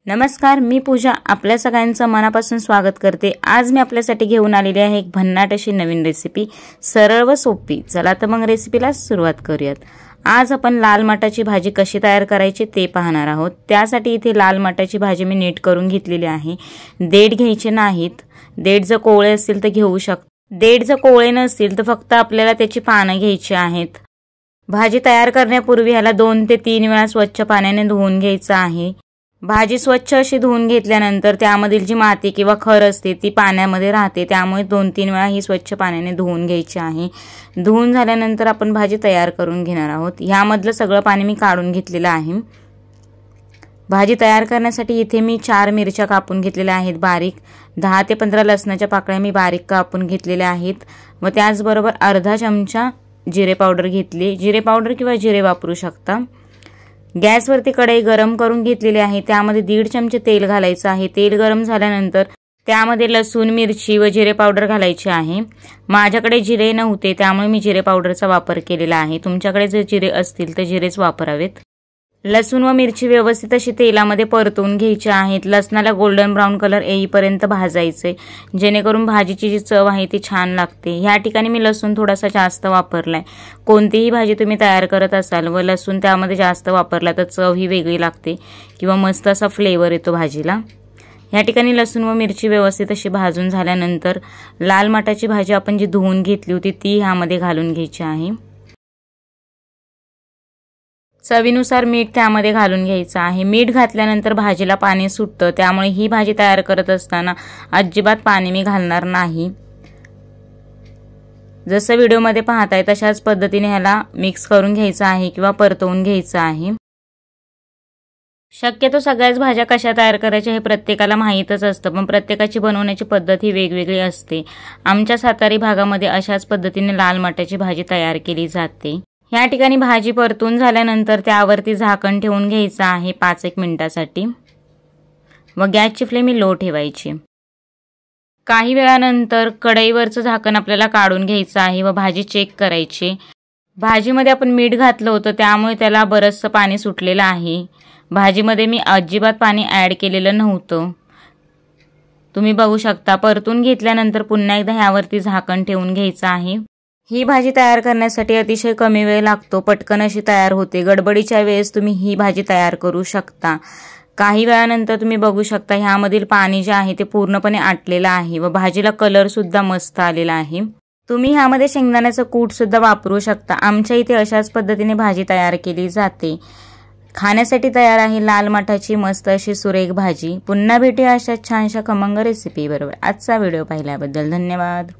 नमस्कार, मी पूजा आपल्या सगळ्यांचं मनापासून स्वागत करते। आज मी आपल्यासाठी घेऊन आलेली आहे एक भन्नाट अशी नवीन रेसिपी, सरळ व सोपी। चला तर मग रेसिपीला सुरुवात करूयात। आज आपण लाल मटाची भाजी कशी तयार करायची ते पाहणार आहोत। त्यासाठी इथे लाल मटाची भाजी मी नीट करून घेतलेली आहे। देठ घ्यायचे नाहीत, देठ जर कोवळे असतील तर घेऊ शकता। देठ जर कोवळे नसतील तर फक्त आपल्याला त्याची पाने घ्यायची आहेत। भाजी तयार करण्यापूर्वी ह्याला 2 ते 3 वेळा स्वच्छ पाण्याने धुवून घ्यायचं आहे। भाजी स्वच्छ अशी धुवून घेतल्यानंतर त्यामधील जी माती किंवा खर असते ती पाण्यामध्ये राहते, त्यामुळे 2-3 वेळा ही स्वच्छ पाण्याने धुवून घ्यायची आहे। धुवून झाल्यानंतर आपण भाजी तयार करून घेणार आहोत। यामधलं सगळं पाणी मी काढून घेतलेलं आहे। भाजी तयार करण्यासाठी इथे मी 4 मिरच्या कापून घेतलेल्या आहेत बारीक। 10 ते 15 लसणाच्या पाकळ्या मी बारीक कापून घेतलेल्या आहेत व त्याचबरोबर अर्धा चमचा जिरे पावडर घेतली। जिरे पावडर किंवा जिरे वापरू शकता। गॅसवरती कढई गरम करून घेतलेली आहे। त्यामध्ये 1.5 चमचे तेल घालायचं आहे। तेल गरम झाल्यानंतर त्यामध्ये लसूण, मिरची व जिरे पावडर घालायचे आहे। माझ्याकडे जिरे नव्हते त्यामुळे मी जिरे पावडरचा वापर केलेला आहे। तुमच्याकडे जर जिरे असतील तर जिरेच वापरावेत। लसूण व मिरची व्यवस्थित अशी तेलामध्ये परतवून घ्यायची आहेत। लसणाला गोल्डन ब्राउन कलर येईपर्यंत भाजायचे, जेणेकरून भाजीची जी चव आहे ती छान लागते। ह्या ठिकाणी मी लसूण थोडासा जास्त वापरलाय। कोणतीही भाजी तुम्ही तयार करत असाल व लसूण त्यामध्ये जास्त वापरला तर चव ही वेगळी लागते किंवा मस्त असा फ्लेवर येतो भाजीला। या ठिकाणी लसूण व मिरची व्यवस्थित अशी भाजून झाल्यानंतर लाल मटाची भाजी आपण जी धुवून घेतली होती ती ह्यामध्ये घालून घ्यायची आहे। चवीनुसार मीठ त्यामध्ये घालून घ्यायचं आहे। मीठ घातल्यानंतर भाजीला पाणी सुटतं, त्यामुळे ही भाजी तयार करत असताना अजिबात पाणी मी घालणार नाही। जसं व्हिडिओमध्ये पाहताय तशाच पद्धतीने ह्याला मिक्स करून घ्यायचं आहे किंवा परतवून घ्यायचं आहे। शक्यतो सगळ्याच भाज्या कशा तयार करायच्या हे प्रत्येकाला माहीतच असतं, पण प्रत्येकाची बनवण्याची पद्धत ही वेगवेगळी असते। आमच्या सातारी भागामध्ये अशाच पद्धतीने लाल मटाची भाजी तयार केली जाते। या ठिकाणी भाजी परतून झाल्यानंतर त्यावरती झाकण ठेवून घ्यायचं आहे 5-1 मिनिटासाठी व गॅसची फ्लेम लो ठेवायची। काही वेळानंतर कढईवरचं झाकण आपल्याला काढून घ्यायचं आहे व भाजी चेक करायची। भाजीमध्ये आपण मीठ घातलं होतं त्यामुळे त्याला बरचसं पाणी सुटलेलं आहे। भाजीमध्ये मी अजिबात पाणी ॲड केलेलं नव्हतं, तुम्ही बघू शकता। परतून घेतल्यानंतर पुन्हा एकदा ह्यावरती झाकण ठेवून घ्यायचं आहे। ही भाजी तयार करण्यासाठी अतिशय कमी वेळ लागतो, पटकन अशी तयार होते। गडबडीच्या वेळेस तुम्ही ही भाजी तयार करू शकता। काही वेळानंतर तुम्ही बघू शकता ह्यामधील पाणी जे आहे ते पूर्णपणे आटलेलं आहे व भाजीला कलर सुद्धा मस्त आलेला आहे। तुम्ही ह्यामध्ये शेंगदाण्याचं कूट सुद्धा वापरू शकता। आमच्या इथे अशाच पद्धतीने भाजी तयार केली जाते। खाण्यासाठी तयार आहे लाल मटाची मस्त अशी सुरेख भाजी। पुन्हा भेटूया अशा छानशा खमंग रेसिपी बरोबर। आजचा व्हिडिओ पाहिल्याबद्दल धन्यवाद।